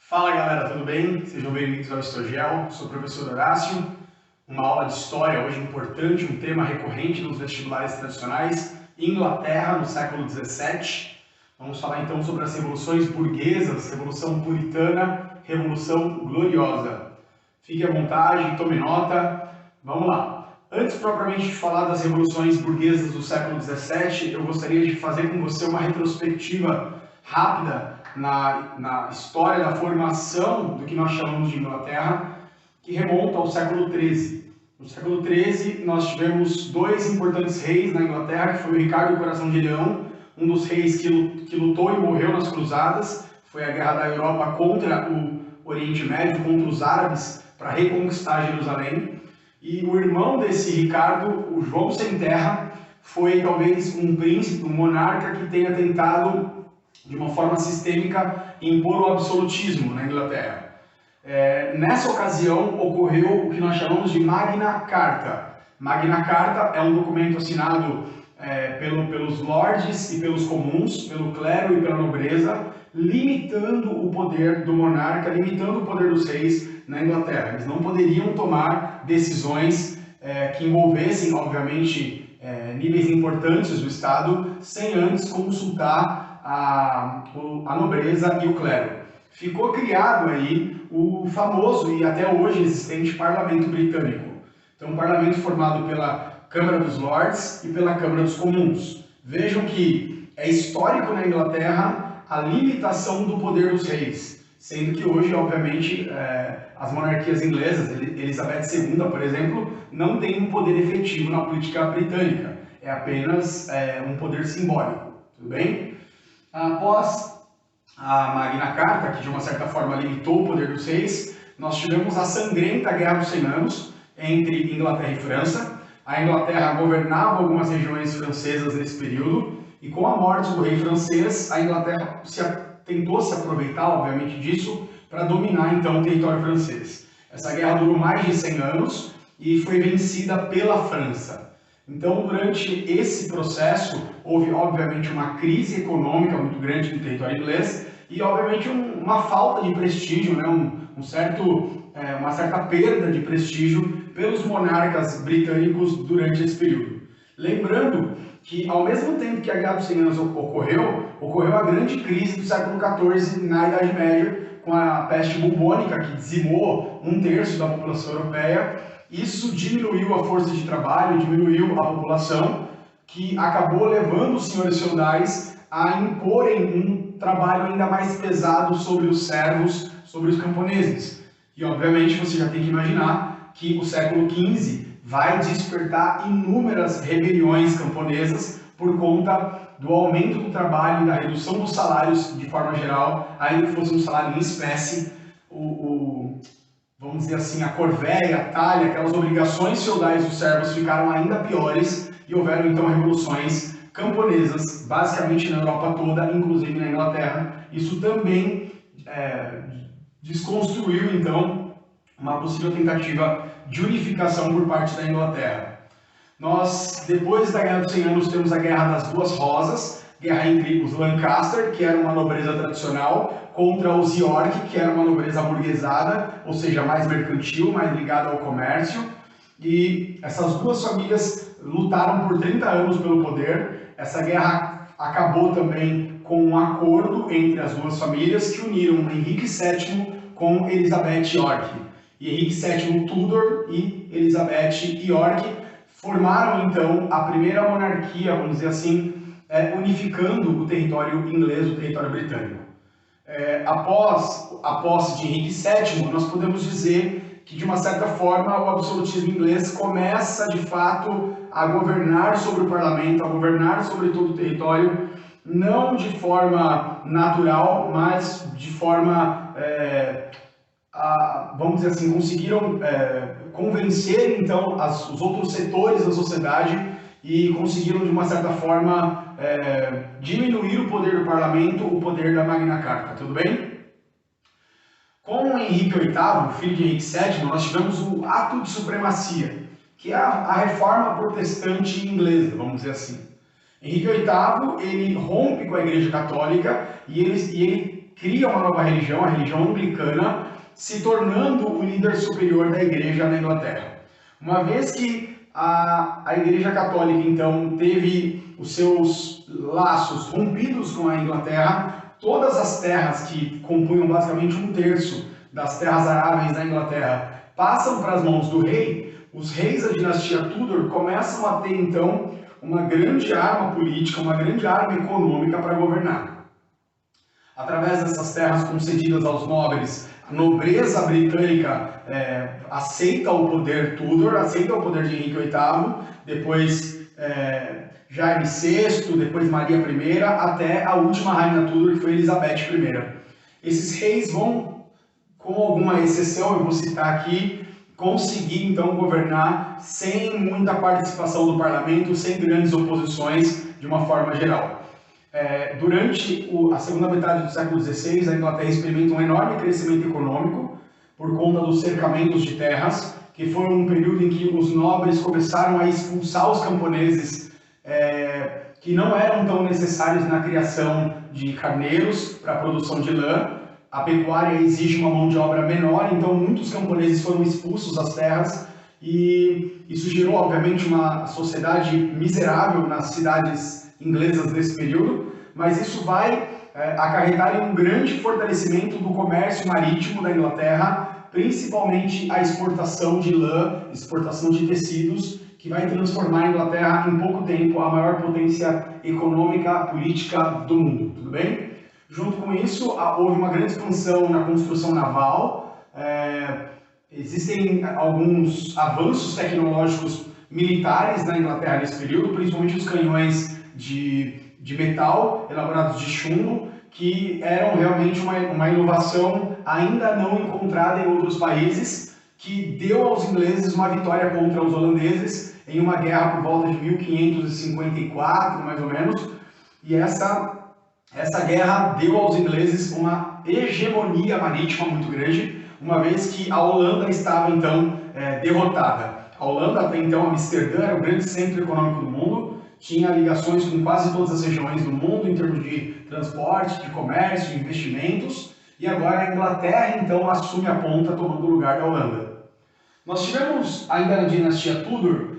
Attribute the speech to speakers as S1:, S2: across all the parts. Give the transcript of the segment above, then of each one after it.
S1: Fala galera, tudo bem? Sejam bem-vindos ao Histogel, sou o professor Horácio. Uma aula de história hoje importante, um tema recorrente nos vestibulares tradicionais, Inglaterra no século XVII. Vamos falar então sobre as revoluções burguesas, Revolução Puritana, Revolução Gloriosa. Fique à vontade, tome nota, vamos lá. Antes propriamente de falar das revoluções burguesas do século XVII, eu gostaria de fazer com você uma retrospectiva rápida na história da formação do que nós chamamos de Inglaterra, que remonta ao século XIII. No século XIII, nós tivemos dois importantes reis na Inglaterra, que foi o Ricardo Coração de Leão, um dos reis que lutou e morreu nas cruzadas, foi a guerra da Europa contra o Oriente Médio, contra os árabes, para reconquistar Jerusalém. E o irmão desse Ricardo, o João Sem Terra, foi talvez um príncipe, um monarca que tenha tentado de uma forma sistêmica impor o absolutismo na Inglaterra. Nessa ocasião ocorreu o que nós chamamos de Magna Carta. Magna Carta é um documento assinado pelos lordes e pelos comuns, pelo clero e pela nobreza, limitando o poder do monarca, limitando o poder dos reis na Inglaterra. Eles não poderiam tomar decisões que envolvessem, obviamente, níveis importantes do Estado, sem antes consultar a nobreza e o clero. Ficou criado aí o famoso e até hoje existente Parlamento Britânico. Então, um parlamento formado pela Câmara dos Lords e pela Câmara dos Comuns. Vejam que é histórico na Inglaterra a limitação do poder dos reis, sendo que hoje, obviamente, as monarquias inglesas, Elizabeth II, por exemplo, não tem um poder efetivo na política britânica, é apenas um poder simbólico, tudo bem? Após a Magna Carta, que de uma certa forma limitou o poder dos reis, nós tivemos a sangrenta Guerra dos 100 Anos entre Inglaterra e França. A Inglaterra governava algumas regiões francesas nesse período, e com a morte do rei francês, a Inglaterra tentou se aproveitar, obviamente, disso para dominar então o território francês. Essa guerra durou mais de 100 anos e foi vencida pela França. Então, durante esse processo, houve, obviamente, uma crise econômica muito grande no território inglês e, obviamente, uma falta de prestígio, né? Uma certa perda de prestígio pelos monarcas britânicos durante esse período. Lembrando que, ao mesmo tempo que a Guerra dos 100 Anos ocorreu a grande crise do século XIV na Idade Média, com a peste bubônica, que dizimou 1/3 da população europeia. Isso diminuiu a força de trabalho, diminuiu a população, que acabou levando os senhores feudais a imporem um trabalho ainda mais pesado sobre os servos, sobre os camponeses. E, obviamente, você já tem que imaginar que o século XV vai despertar inúmeras rebeliões camponesas por conta do aumento do trabalho e da redução dos salários de forma geral, ainda que fosse um salário em espécie, vamos dizer assim, a corvéia, a talha, aquelas obrigações feudais dos servos ficaram ainda piores e houveram então revoluções camponesas, basicamente na Europa toda, inclusive na Inglaterra. Isso também desconstruiu então uma possível tentativa de unificação por parte da Inglaterra. Nós, depois da Guerra dos 100 Anos, temos a Guerra das Duas Rosas, guerra entre os Lancaster, que era uma nobreza tradicional, contra os York, que era uma nobreza burguesada, ou seja, mais mercantil, mais ligada ao comércio. E essas duas famílias lutaram por 30 anos pelo poder. Essa guerra acabou também com um acordo entre as duas famílias que uniram Henrique VII com Elizabeth York. E Henrique VII Tudor e Elizabeth York formaram então a primeira monarquia, vamos dizer assim, unificando o território inglês, o território britânico. Após a posse de Henrique VII, nós podemos dizer que, de uma certa forma, o absolutismo inglês começa, de fato, a governar sobre o parlamento, a governar sobre todo o território, não de forma natural, mas de forma, vamos dizer assim, conseguiram convencer, então, os outros setores da sociedade e conseguiram, de uma certa forma, diminuir o poder do parlamento, o poder da Magna Carta, tudo bem? Com Henrique VIII, filho de Henrique VII, nós tivemos o Ato de Supremacia, que é a reforma protestante inglesa, vamos dizer assim. Henrique VIII, ele rompe com a Igreja Católica e ele cria uma nova religião, a religião anglicana, se tornando o líder superior da igreja na Inglaterra. Uma vez que a Igreja Católica, então, teve os seus laços rompidos com a Inglaterra, todas as terras que compunham basicamente 1/3 das terras aráveis da Inglaterra passam para as mãos do rei. Os reis da dinastia Tudor começam a ter, então, uma grande arma política, uma grande arma econômica para governar. Através dessas terras concedidas aos nobres, a nobreza britânica aceita o poder Tudor, aceita o poder de Henrique VIII, depois Jaime VI, depois Maria I, até a última rainha Tudor, que foi Elizabeth I. Esses reis vão, com alguma exceção, eu vou citar aqui, conseguir então governar sem muita participação do parlamento, sem grandes oposições de uma forma geral. Durante a segunda metade do século XVI, a Inglaterra experimenta um enorme crescimento econômico por conta dos cercamentos de terras, que foi um período em que os nobres começaram a expulsar os camponeses que não eram tão necessários na criação de carneiros para a produção de lã. A pecuária exige uma mão de obra menor, então muitos camponeses foram expulsos das terras e isso gerou, obviamente, uma sociedade miserável nas cidades inglesas desse período, mas isso vai acarretar em um grande fortalecimento do comércio marítimo da Inglaterra, principalmente a exportação de lã, exportação de tecidos, que vai transformar a Inglaterra em pouco tempo a maior potência econômica, política do mundo, tudo bem? Junto com isso, houve uma grande expansão na construção naval, existem alguns avanços tecnológicos militares na Inglaterra nesse período, principalmente os canhões de metal elaborados de chumbo, que eram realmente uma inovação ainda não encontrada em outros países, que deu aos ingleses uma vitória contra os holandeses em uma guerra por volta de 1554, mais ou menos, e essa guerra deu aos ingleses uma hegemonia marítima muito grande, uma vez que a Holanda estava então derrotada. A Holanda, até então, Amsterdã, era o grande centro econômico do mundo, tinha ligações com quase todas as regiões do mundo em termos de transporte, de comércio, de investimentos, e agora a Inglaterra então assume a ponta, tomando o lugar da Holanda. Nós tivemos ainda na dinastia Tudor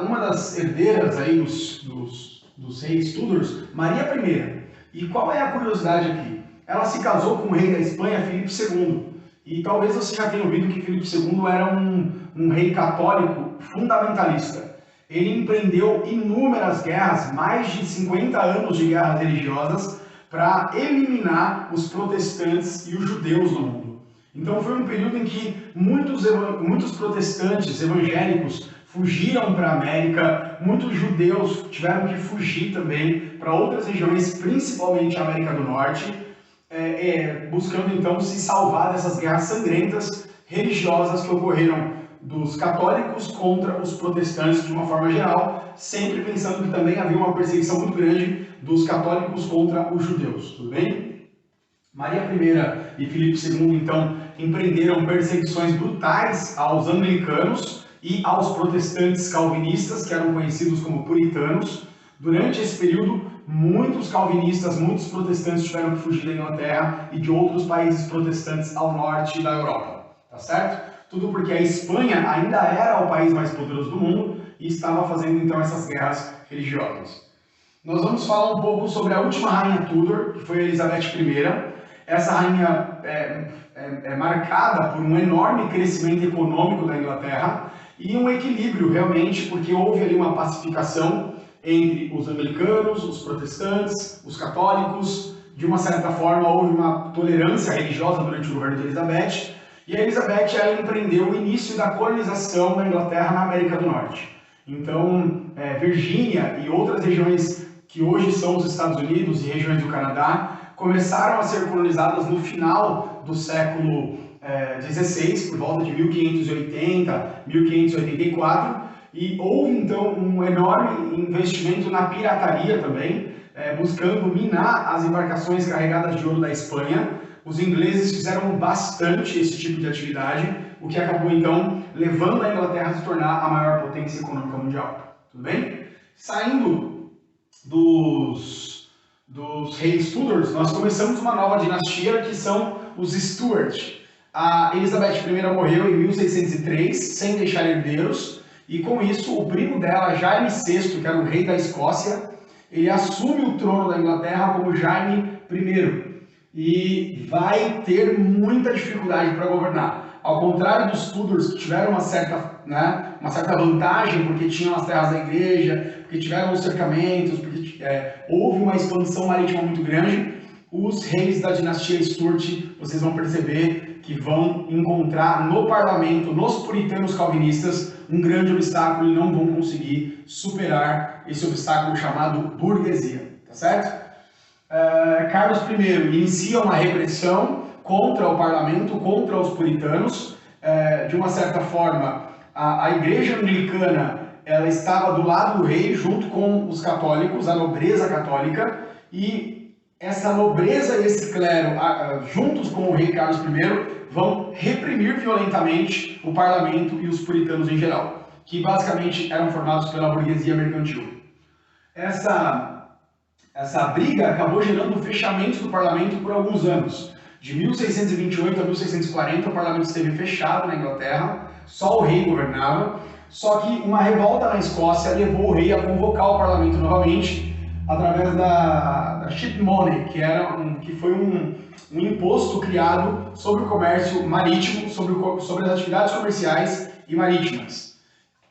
S1: uma das herdeiras aí dos reis Tudors, Maria I. E qual é a curiosidade aqui? Ela se casou com o rei da Espanha, Filipe II. E talvez você já tenha ouvido que Filipe II era um rei católico fundamentalista. Ele empreendeu inúmeras guerras, mais de 50 anos de guerras religiosas, para eliminar os protestantes e os judeus no mundo. Então foi um período em que muitos protestantes evangélicos fugiram para a América, muitos judeus tiveram que fugir também para outras regiões, principalmente a América do Norte, buscando então se salvar dessas guerras sangrentas religiosas que ocorreram dos católicos contra os protestantes de uma forma geral, sempre pensando que também havia uma perseguição muito grande dos católicos contra os judeus, tudo bem? Maria I e Filipe II então empreenderam perseguições brutais aos anglicanos e aos protestantes calvinistas, que eram conhecidos como puritanos. Durante esse período, muitos calvinistas, muitos protestantes tiveram que fugir da Inglaterra e de outros países protestantes ao norte da Europa, tá certo? Tudo porque a Espanha ainda era o país mais poderoso do mundo e estava fazendo então essas guerras religiosas. Nós vamos falar um pouco sobre a última rainha Tudor, que foi a Elizabeth I. Essa rainha é marcada por um enorme crescimento econômico da Inglaterra e um equilíbrio realmente, porque houve ali uma pacificação entre os anglicanos, os protestantes, os católicos. De uma certa forma, houve uma tolerância religiosa durante o governo de Elizabeth. E a Elizabeth ela empreendeu o início da colonização da Inglaterra na América do Norte. Então, Virgínia e outras regiões que hoje são os Estados Unidos e regiões do Canadá começaram a ser colonizadas no final do século XVI, por volta de 1580, 1584, e houve então um enorme investimento na pirataria também, buscando minar as embarcações carregadas de ouro da Espanha. Os ingleses fizeram bastante esse tipo de atividade, o que acabou então levando a Inglaterra a se tornar a maior potência econômica mundial. Tudo bem? Saindo dos reis Tudors, nós começamos uma nova dinastia que são os Stuart. A Elizabeth I morreu em 1603, sem deixar herdeiros, e com isso o primo dela, Jaime VI, que era o rei da Escócia, ele assume o trono da Inglaterra como Jaime I e vai ter muita dificuldade para governar. Ao contrário dos Tudors, que tiveram uma certa vantagem, porque tinham as terras da igreja, porque tiveram os cercamentos, porque houve uma expansão marítima muito grande, os reis da dinastia Stuart, vocês vão perceber que vão encontrar no parlamento, nos puritanos calvinistas, um grande obstáculo e não vão conseguir superar esse obstáculo chamado burguesia, tá certo? Carlos I inicia uma repressão contra o parlamento, contra os puritanos. De uma certa forma, a igreja anglicana ela estava do lado do rei, junto com os católicos, a nobreza católica, e essa nobreza e esse clero, juntos com o rei Carlos I, vão reprimir violentamente o parlamento e os puritanos em geral, que basicamente eram formados pela burguesia mercantil. Essa briga acabou gerando o fechamento do parlamento por alguns anos. De 1628 a 1640, o parlamento esteve fechado na Inglaterra, só o rei governava, só que uma revolta na Escócia levou o rei a convocar o parlamento novamente, através da ship money, que foi um imposto criado sobre o comércio marítimo, sobre as atividades comerciais e marítimas.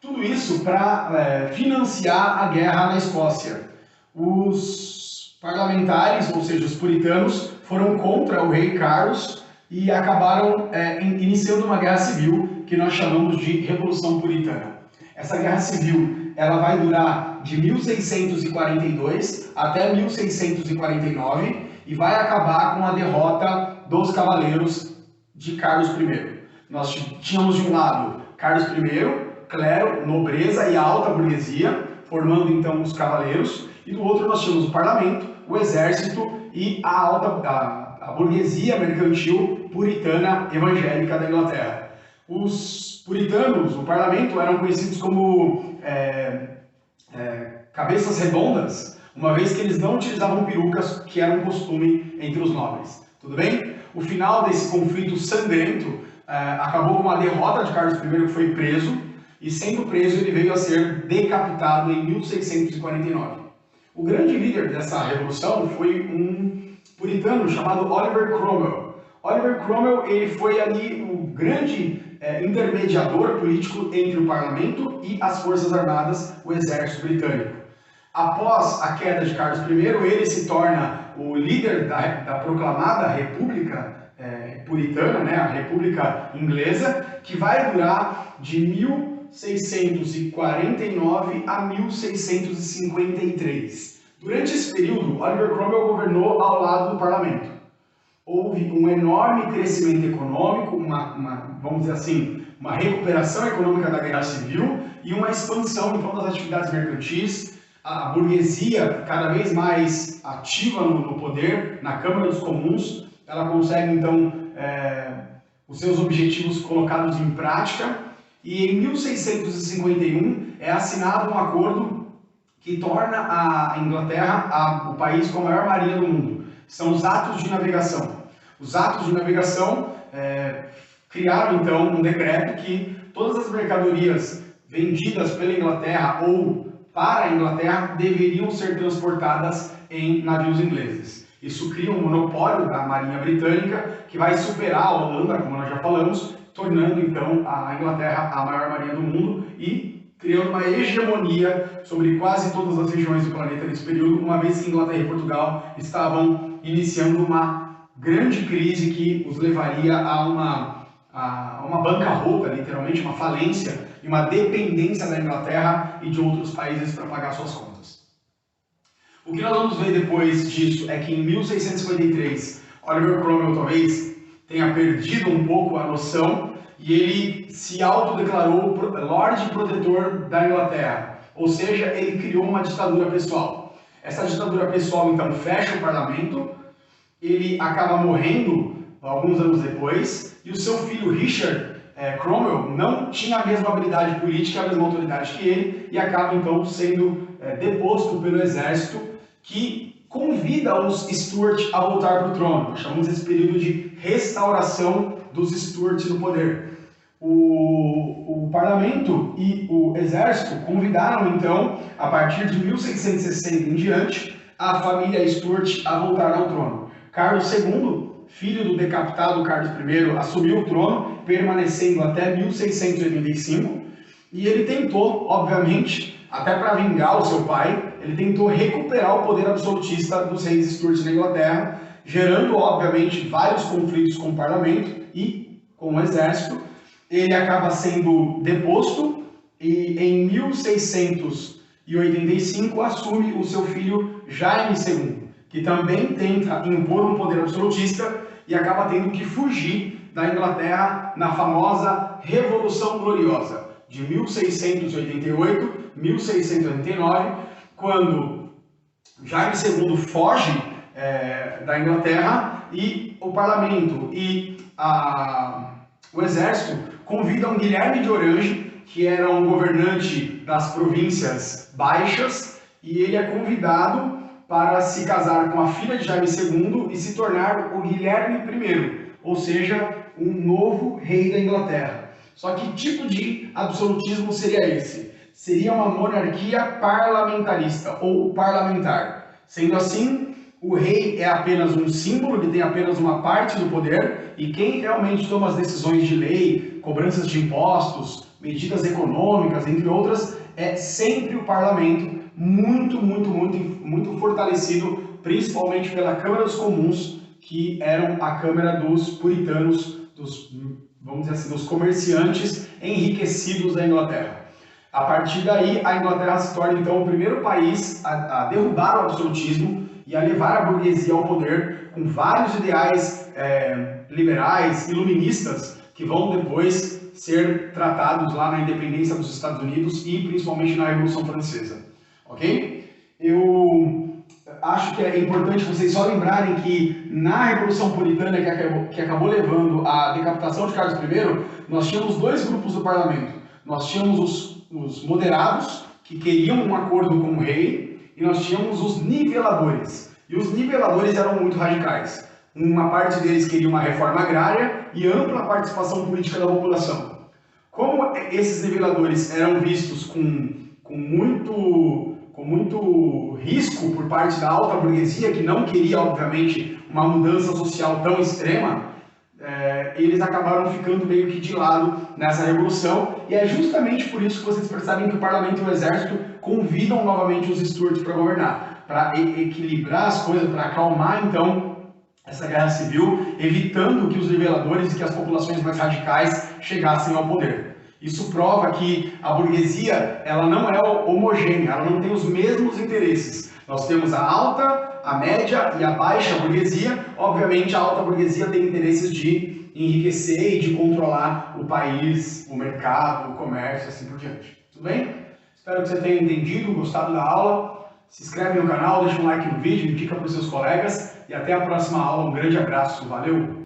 S1: Tudo isso para financiar a guerra na Escócia. Os parlamentares, ou seja, os puritanos, foram contra o rei Carlos e acabaram iniciando uma guerra civil que nós chamamos de Revolução Puritana. Essa guerra civil ela vai durar de 1642 até 1649 e vai acabar com a derrota dos cavaleiros de Carlos I. Nós tínhamos de um lado Carlos I, clero, nobreza e alta burguesia, formando então os cavaleiros, e do outro nós tínhamos o parlamento, o exército e a burguesia mercantil puritana evangélica da Inglaterra. Os puritanos, o parlamento, eram conhecidos como cabeças redondas, uma vez que eles não utilizavam perucas, que era um costume entre os nobres. Tudo bem? O final desse conflito sangrento acabou com a derrota de Carlos I, que foi preso, e sendo preso ele veio a ser decapitado em 1649. O grande líder dessa revolução foi um puritano chamado Oliver Cromwell. Oliver Cromwell ele foi ali o grande intermediador político entre o parlamento e as forças armadas, o exército britânico. Após a queda de Carlos I, ele se torna o líder da proclamada República Puritana, né, a República Inglesa, que vai durar de 1649 a 1653. Durante esse período, Oliver Cromwell governou ao lado do parlamento. Houve um enorme crescimento econômico, vamos dizer assim, uma recuperação econômica da Guerra Civil e uma expansão então das atividades mercantis, a burguesia cada vez mais ativa no poder, na Câmara dos Comuns, ela consegue então os seus objetivos colocados em prática, e em 1651 é assinado um acordo que torna a Inglaterra o país com a maior marinha do mundo. São os Atos de Navegação. Os Atos de Navegação criaram então um decreto que todas as mercadorias vendidas pela Inglaterra ou para a Inglaterra deveriam ser transportadas em navios ingleses. Isso cria um monopólio da Marinha Britânica que vai superar a Holanda, como nós já falamos, tornando então a Inglaterra a maior marinha do mundo e criando uma hegemonia sobre quase todas as regiões do planeta nesse período, uma vez que Inglaterra e Portugal estavam iniciando uma grande crise que os levaria a uma bancarrota, literalmente, uma falência e uma dependência da Inglaterra e de outros países para pagar suas contas. O que nós vamos ver depois disso é que em 1653, Oliver Cromwell talvez tenha perdido um pouco a noção e ele se autodeclarou Lorde Protetor da Inglaterra, ou seja, ele criou uma ditadura pessoal. Essa ditadura pessoal então fecha o parlamento, ele acaba morrendo alguns anos depois e o seu filho Richard Cromwell não tinha a mesma habilidade política, a mesma autoridade que ele e acaba então sendo deposto pelo exército, que convida os Stuart a voltar para o trono. Nós chamamos esse período de restauração dos Stuart no poder. O parlamento e o exército convidaram, então, a partir de 1660 em diante, a família Stuart a voltar ao trono. Carlos II, filho do decapitado Carlos I, assumiu o trono, permanecendo até 1685, e ele tentou, obviamente, até para vingar o seu pai, ele tentou recuperar o poder absolutista dos reis Stuart na Inglaterra, gerando, obviamente, vários conflitos com o parlamento e com o exército. Ele acaba sendo deposto e em 1685 assume o seu filho Jaime II, que também tenta impor um poder absolutista e acaba tendo que fugir da Inglaterra na famosa Revolução Gloriosa de 1688-1689, quando Jaime II foge da Inglaterra e o parlamento e o exército convidam Guilherme de Orange, que era um governante das províncias baixas, e ele é convidado para se casar com a filha de Jaime II e se tornar o Guilherme I, ou seja, um novo rei da Inglaterra. Só que tipo de absolutismo seria esse? Seria uma monarquia parlamentarista ou parlamentar. Sendo assim, o rei é apenas um símbolo, ele tem apenas uma parte do poder, e quem realmente toma as decisões de lei, cobranças de impostos, medidas econômicas, entre outras, é sempre o parlamento, muito fortalecido, principalmente pela Câmara dos Comuns, que eram a Câmara dos puritanos, vamos dizer assim, dos comerciantes enriquecidos da Inglaterra. A partir daí, a Inglaterra se torna então o primeiro país a derrubar o absolutismo e a levar a burguesia ao poder, com vários ideais liberais, iluministas, que vão depois ser tratados lá na independência dos Estados Unidos e principalmente na Revolução Francesa. Ok? Eu acho que é importante vocês só lembrarem que na Revolução Puritana, que acabou levando à decapitação de Carlos I, nós tínhamos dois grupos do parlamento. Nós tínhamos os moderados, que queriam um acordo com o rei, e nós tínhamos os niveladores. E os niveladores eram muito radicais. Uma parte deles queria uma reforma agrária e ampla participação política da população. Como esses niveladores eram vistos com muito risco por parte da alta burguesia, que não queria, obviamente, uma mudança social tão extrema, eles acabaram ficando meio que de lado nessa revolução, e é justamente por isso que vocês percebem que o parlamento e o exército convidam novamente os Stuart para governar, para equilibrar as coisas, para acalmar, então, essa guerra civil, evitando que os niveladores e que as populações mais radicais chegassem ao poder. Isso prova que a burguesia ela não é homogênea, ela não tem os mesmos interesses. Nós temos a alta, a média e a baixa burguesia. Obviamente, a alta burguesia tem interesses de enriquecer e de controlar o país, o mercado, o comércio, assim por diante. Tudo bem? Espero que você tenha entendido, gostado da aula. Se inscreve no canal, deixa um like no vídeo, indica para os seus colegas e até a próxima aula. Um grande abraço, valeu!